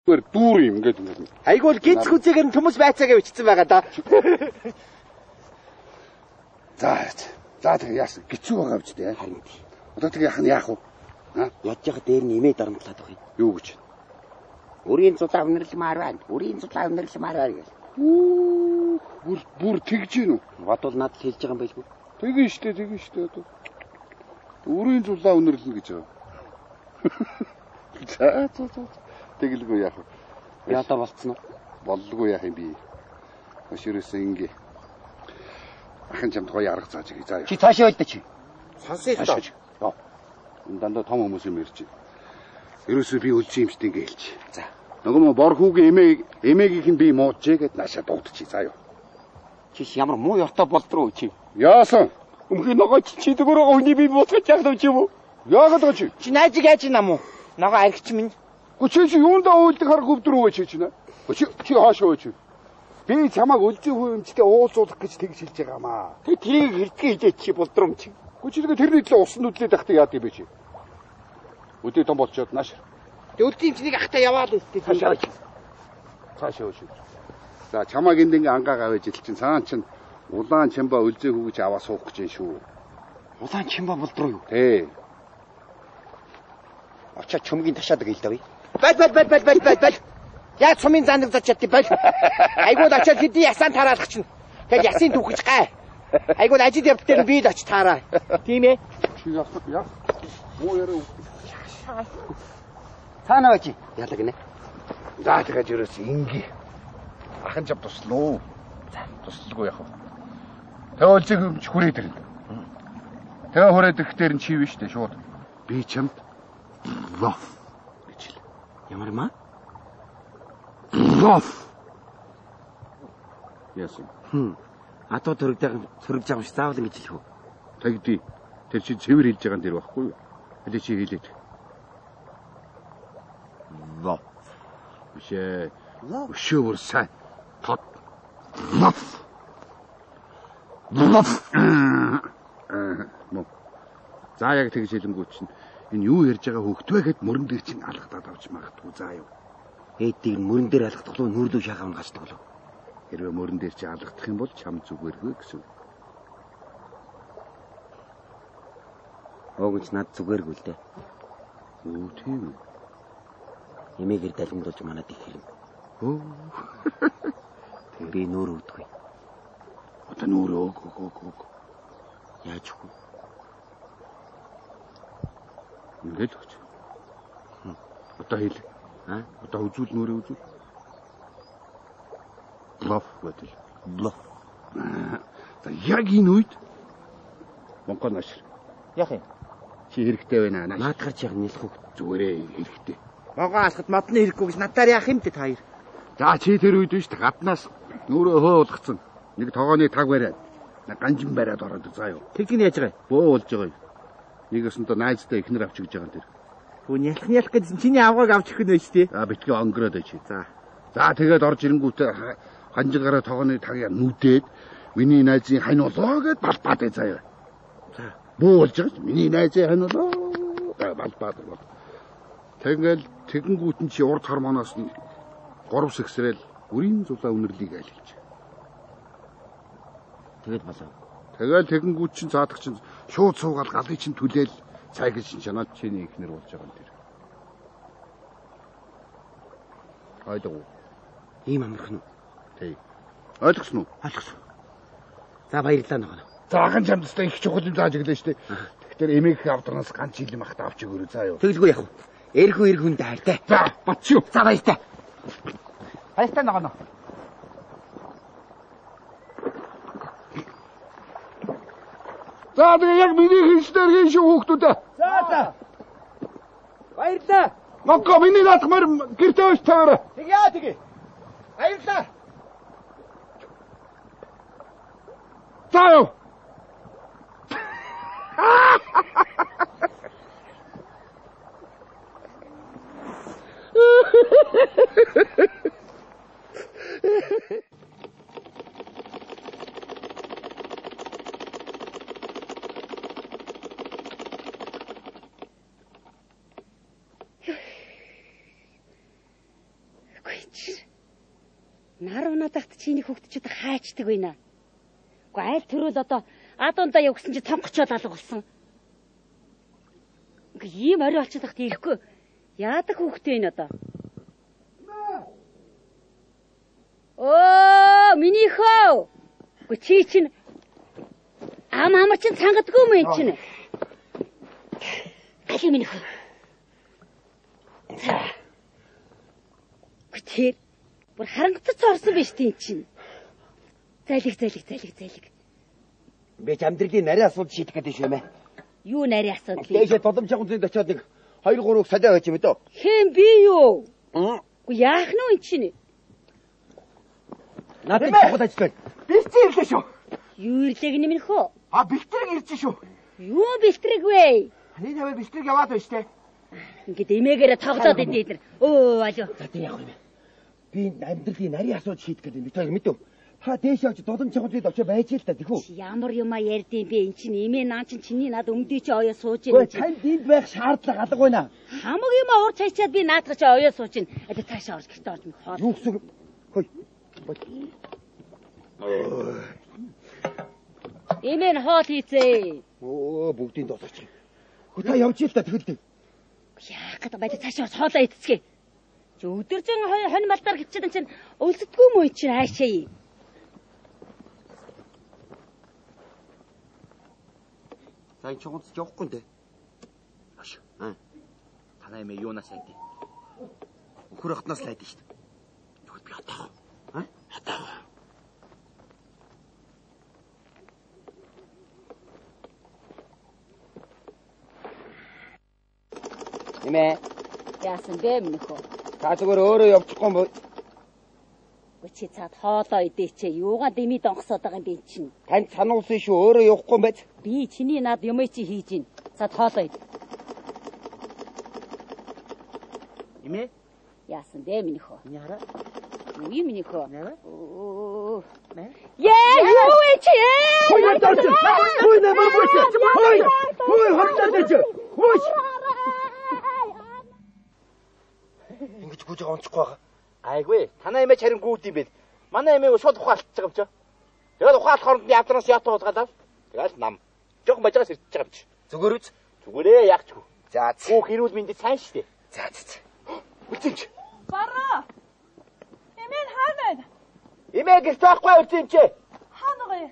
Дүүр юм ингээд. Айгуул гинц хүзээгээр нь төмөс байцаагаа бичсэн байгаа да. За тэгээ яасан гिचүү байгаа биз дээ. Харин тий. Одоо тэгээ яах вэ? Ядж яхад дээр нь имээ дарамтлаад байгаа юм. Юу гэж? Өрийн зулаа үнэрлэмээр байна. Өрийн зулаа үнэрлэмээр байна гэж. Бүр тэгж гин үү? Бодвол надад хэлж байгаа юм байлгүй. Тэгэн штэ одоо. Өрийн зулаа үнэрлэнэ гэж байгаа. За. Тэгэлгүй яах вэ? Ядаа болцсон уу? Боллгүй яах юм би. Өшөрөөсөө ингээ. Ахын чамд гоё арга зааж ий заа. Чи цаашаа байл да чи. Сонсъё л доо. Яа. Дандаа том хүмүүс юм ярьж. Ерөөсөө би үлжин юм штэ ингээ хэлж. За. Нөгөө бор хүүгийн эмээгийнх нь би мууджээ гэд наашаа дуудчих заа юу. Чи ямар муу ёртой болдроо чи. Яасан? Өмнө нөгөө чи дөрөөр өвний би буцаж яах вэ чи юу? Яагаад байгаа чи? Чи найзыг яаж юм уу? Нөгөө аригч минь. Чи юундаа уйлдаг харах өвдрөө чи нэ? Чи хаашаа чи? Би чамайг үлзий хүмжтэй уулзуулах гэж тэгж хэлж байгаамаа. Тэрийг хэрдгээ хийжээ чи болдром чи. Гүчилгээ тэрний төлөө усан нүдлээд ахтай яад юм бэ чи? Өдөө том болчоод нааш. Үлдийн чинийг ахтай яваад өстэй. Цаашаа. За чамайг энд ингээ ангаа гавж ил чин цаан чин улаан чамба үлзий хөвгөж аваа суух гэж юм шүү. Улаан чимба болдроо юу? Тий. Очоо чөмгийн ташаадаг ил давъя. Бал. Яа цумын зандаг зачаад бал. Айгууд очоод хэдий ясаан тараалах чинь. Тэгэл ясын түүхэж гай. Айгууд ажил явд дээр би л оч таараа. Тийм ээ. Чи яа. Муу яруу. Цаанаа чи. Яалаа гинэ. За тэгэж ерөөс ингээ. Ахын чам туслуу. Туслалгүй яах вэ? Тэгээ үлзий хөвч хүрээд ирнэ. Тэгээ хүрээд ирэхээр нь чи биш дээ шууд. Би чамд лов гэж хэл. Ямар маа? Лов. Яасан? Атуу төрөгж байгаа юм шиг заавал ингэж хэлэх үү? Тагди. Тэр чи цэвэр хэлж байгаа юм дэр байхгүй юу? Хэлээ чи хэлээд. Лов. Өшөө бүр сайн. Тод. Лов. Мөн. За яг тэгж хэлэнгүүт чинь энэ юу ярьж байгаа хөвгтвэ гэд мөрөн дээр чинь алгадаад авч магадгүй заа юу. Ээдийг мөрөн дээр алгадах болов нүрлүү шахав гасдаг болов. Хэрвээ мөрөн дээр чи алгадах юм бол чам зүгээргүй гэсэн. Огч над зүгээргүй л дээ. Үу тийм үү. Эмээгээр далимдуулж манад их хэрэг. Би нүүр өвдөггүй. Одоо нүүр өг. Яаж вэ? Ингээд өгч. Одоо хэл. Одоо үзүүл нүүрээ үзүүл. Блоф гэдэг. Блоф. За яг энэ үед Монгол нашир. Яах юм? Чи хэрэгтэй байна нааш. Наад гарч яг нэлэх үг. Зүгээрээ хэрэгтэй. Могоо алхад модны хэрэггүй гэж надаар яах юм те та хоёр. За чи тэр үед биш гаднаас нүүрээ хөөөлгцэн. Нэг тогооны таг бариад. Ганжин бариад ороод заа юу. Тэгж яаж байгаа юм? Бөө болж байгаа юм. Нэгэсэндээ найзтай ихнэр авч гэж байгаа юм тэр. Хүн ялах гэсэн чиний авгааг авч ирэх нь байж тээ. Битгий онгороод байж. За тэгээд орж ирэнгүүтээ ханжигараа тогооны тагийг нүдээд миний найзын хань болоо гэд балбаад заа юу. За бөө болж байгаа. Миний найзын хань болоо балбаад бол. Тэгэл тэгэнгүүт нь чи урд хормоноос нь 3 сэгсрэл өрийн зулаа үнэрлийг айлж. Тэгэл болоо. Тэгэл тэгэнгүүт чинь цаадах чинь шууд суугаад галыг чинь түлээл цай гэж чанаад чиний ихнэр болж байгаа юм тэр. Ойлгов. Ийм амархан уу? Тий. Ойлгосон уу? Ойлгосон. За баярлалаа нөгөө. За ахын чамдстай их чухал юм зааж өглөө штэ. Тэгэхээр эмээх авдранаас ганц жилийн махта авч өгөөрэй заа юу. Тэгэлгүй яах вэ? Эрхүү хүндээ хайртай. За батчуу. За баяртай. Баяртай нөгөө. За тэгээ яг миний хэлснээр хийн шүү хүүхдүүдээ. За. Баярлалаа. Могго миний наадмаар гэртээ өч таараа. Тэгээ. Баярлалаа. За юу. чи. Нар унадагт чиний хөвгтчүүд хайчдаг байна. Гэхдээ аль төрөл одоо адуундаа явгсан чи тонгочоод алга болсон. Ийм орой олчиход тахт ирэхгүй. Яадаг хөвгтэй энэ одоо? Оо, миний хөө. Чи чинь ам чинь цангадгүй юм энэ чинь. Али миний хөө. Тэр бүр харангацч орсон биш тийм чинь. Залиг. Би ч амьдралын нарийн асуудал шийдэх гэдэг шүү мэ. Юу нарийн асуудал? Дээшээ тодомчхон зүйд очиод нэг 2-3 салиа байж юм дөө. Хэм би юу? Үгүй яах нь энэ чинь? Надад хаваад ажиллаж. Бэлтэн ирлээ шүү. Юу ирлэг нэмэх хөө? Бэлтрэг ирж шүү. Юу бэлтрэг вэ? Ханы тавь бэлтрэг яваад байна штэ. Ингээд эмээгээрээ тоглоод идэв эдэр. Өө алуу. За тийм яах юм бэ? Би амьдралын нарийн асуудал шийдэх гэдэг би тоо мэдв. Та дээш явж додомчхон зүйд очиж байж л та тэхүү. Ямар юм а ярьдیں۔ Би эн чинь эмээ наан чинь чиний над өмдөй чи оёо сууж ийн. Танд энд байх шаардлага алга байна. Хамаг юм а урд чачаад би наадах чи оёо сууж ийн. Одоо таашаа орж гэртээ орж мөх хоол. Юу гэсэн. Хөөе. Эмээ нь хоол хийцээ. Бүгдийн дуусаач. Та явж ил та тэгэлдээ. Яах гэдэг байд цаашаа орж хоолоо идцгээ. Чи өдөржин хонь малдаар гिचээд энэ чинь өлсдгүй юм уу чинь хаашаа. За энэ чугунц явахгүй нэ. Аш. Танай мэ юунаас айдээ? Өхөр хотноос л айдээ шүү дээ. Тэгвэл би хатаа. Хатаа. Нэмэ. Яасан бэ минь хөө? Та зүгээр өөрөө явчихгүй юм бо. Чи цаад хоолоо идээчээ. Юугаа дэмий донгосоод байгаа юм бэ чинь? Танд сануулсан шүү өөрөө явахгүй юм байц. Би чиний над юм чи хийж гин. Цаад хоолоо ид. Имэ? Яасан бэ минь хөө? Яра. Юу юм минь хөө? Оо. Яа, юу вэ чи? Хөөе дорч. Хөөе нэ бабуч. Хөөе хортооч. Хөөе. Ингэж гүйж байгаа онцгүй байгаа. Айгүй, танай эмээ харин гүйд юм бэл. Манай эмээ шууд ухаалцж байгаа юм чи. Тэгээд ухаалахаар би авдраас ятаа уудгаад. Тэгэл нам. Жохон бажаас ирчихэж байгаа биз. Зүгээр үз. Зүгээрээ яахчгүй. За. Гүүх ирүүл минь сайн штэ. За. Үлцэнч. Бараа. Эмээ хаана байна? Эмээ гэрт байхгүй үлцэнч. Хаана гоё?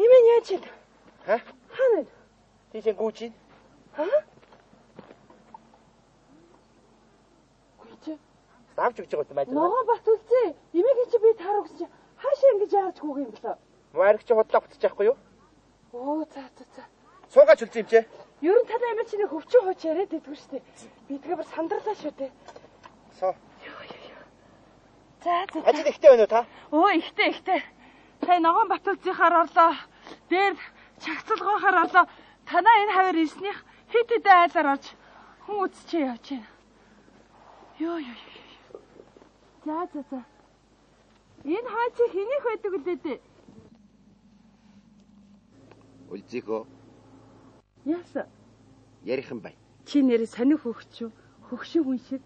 Эмээ яаж ид? Хаана? Тийш гүүч. Ставч өгч байгаа юм байна. Ногоо бат үлзээ. Эмээгээ чи би таарах гэж хаашаа ингэж яарч хүүг юм бэлээ. Маарч чи худлаа буцчих байхгүй юу? Оо за. Суугаач үлзээ юм чи. Ер нь танай эмээ чиний хөвчөө хууч яриад идэггүй шүү дээ. Би тэгээ бүр сандарлаа шүү дээ. Соо. За. Ажил ихтэй байна уу та? Оо ихтэй. Та ногоон бат үлзээхаар орлоо. Дээр чагцалгоохоор орлоо. Танаа энэ хавар ирснийх хит айлаар орж хүн үзчээ явж байна. Йоо. За. Энэ хаа чи хэнийх байдаг үлээ дээ? Үлзийхөө. Яасан? Ярихан бай. Чи нэрээ сонир хөгч юу? Хөгшин хүн шиг.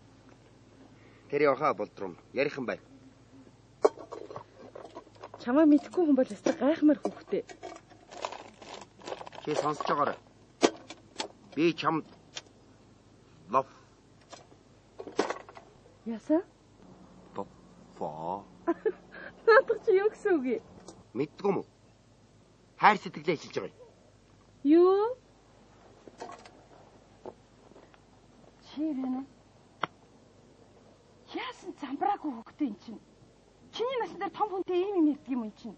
Тэр явахаа болдром. Ярихан бай. Чамаа мэдхгүй хүн бол өстой гайхмаар хөвгтэй. Чи сонсож байгаарай. Би чамд лав. Яасан? Фоо. Наадах чи юу гэсэн үг юм? Мэдгүй юм уу? Хайр сэтгэлээ хэлж байгаа юм. Юу? Чи вэ? Яасан замбраагүй хөвгтэй ин чинь? Чиний насны дээр том хүнтэй ийм ярьдаг юм ин чинь?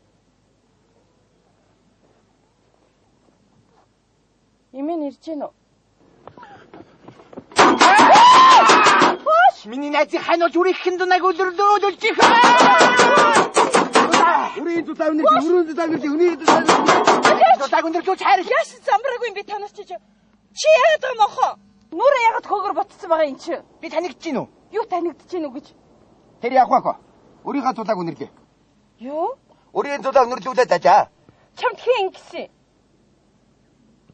Эмээ нэрж гэнэ үү? Миний найзыг хань болж үрийг хэн дунайг өлөрлөө үлжих. Үрийн дутаа өнөрлөө хайр. Яаш замбраагүй юм би танаас чи яагаад байгаа мохоо? Нүрэ яагаад хөөгөр ботцсон байгаа юм чи? Би танигдж гин үү? Юу танигдж гин үү гэж? Тэр явах уу? Өөрийнхөө дулааг өнөрлөө. Юу? Өөрийн дулаа өнөрлүүлээд ажаа. Чамд хэн ингэсэн?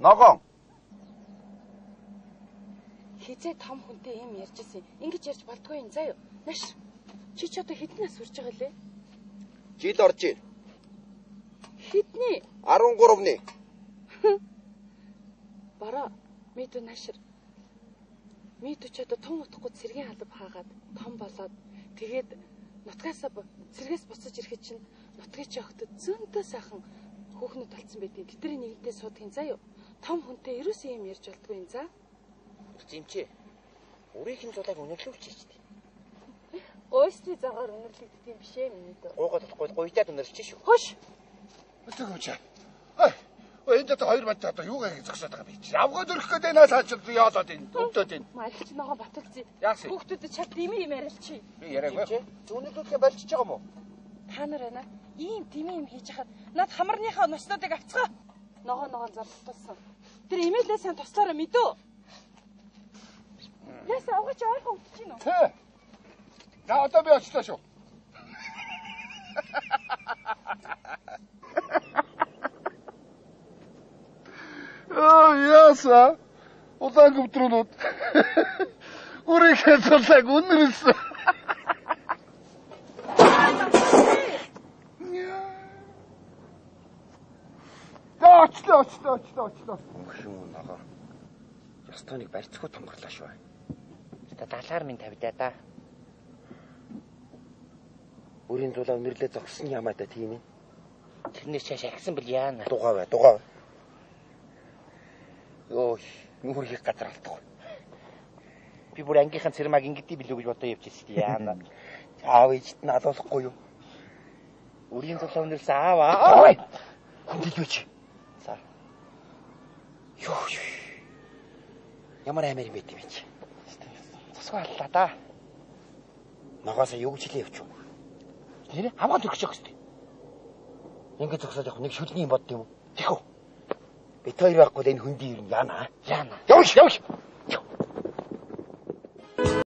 Ногоон. хизээ том хүнтэй юм ярьжсэн. Ингэж ярьж болдгүй юм заа юу. Наш. Чи ч одоо хэднээс хүрч байгаа лээ? Жил орж ийн. Хэдний? 13-ны. Бараа. Мэдүү нашир. Мэдүү ч одоо том утгагүй цэргийн алба хаагаад том болоод тэгээд цэргээс буцаж ирэхэд чинь нутгийн чи охтод зөнтөө сайхан хүүхнүүд болцсон байдгийг тэдний нэгэнтээ суудгийн заа юу. Том хүнтэй ерөөсөө юм ярьж болдгүй юм заа. Зэмчээ. Өөрийнх нь зулайг үнэрлүүлчихэж дээ. Ойсны цагаар үнэрлэгддэг юм биш ээ миний дөө. Гойгоодохгүй гуйдаад үнэрлэж шүү. Хош. Өтөг юм чаа. Энд одоо хоёр бат одоо юу гэж зогсоод байгаа би чи. Авгаад өрөх гэдэг наа цаачил яолоод энэ өвдөд энэ. Малч ногоо баталцъя. Яасан? Хүүхдүүдэд чад дими юм яриалчи. Би яриаггүй. Үнэрлүүлэхэ болчихж байгаа юм уу? Та нар байна. Ийм дими юм хийж хахад над хамарныхаа носнуудыг авцгаа. Ногоо зарлтуулсан. Тэр имэйлээ сайн туслаараа мэдөө. Яса авгач ойрхон утж гинөө. Тэ. За одоо би очлоо шүү. Яса. Удаан гүтрүүнүүд. Үрийнхээ цолыг үнэрлсэн. Очлоо. Хүү ногоо. Ястоныг барьцгүй тонгорлоо шүү. Та далаар минь тавьдаа да. Үрийн зулаа үнэрлээ зогссон ямаа да тийм ээ. Тэрнээс чааш ахсан бил яана. Дугаа. Йоо, нүрийг газар алдахгүй. Би бүр ангийнхан цэрмаг ингэдэе билүү гэж бодоо явчихсан яана. Аав ээжт нь алуулахгүй юу? Үрийн зулаа үнэрлсэн аав. Хүндэлвэч. За. Йоо. Ямар амир юм бэ тийм чи. Тусгай аллаа да. Ногоосоо юу гэж хэлээ явчих. Нэрээ хамгаан төрчих хэвчээ. Ингээд зогсоод явах нэг шүлний юм бод юм уу? Тэхүү. Бид хоёр байхгүй л энэ хүндий юу яана. Явш.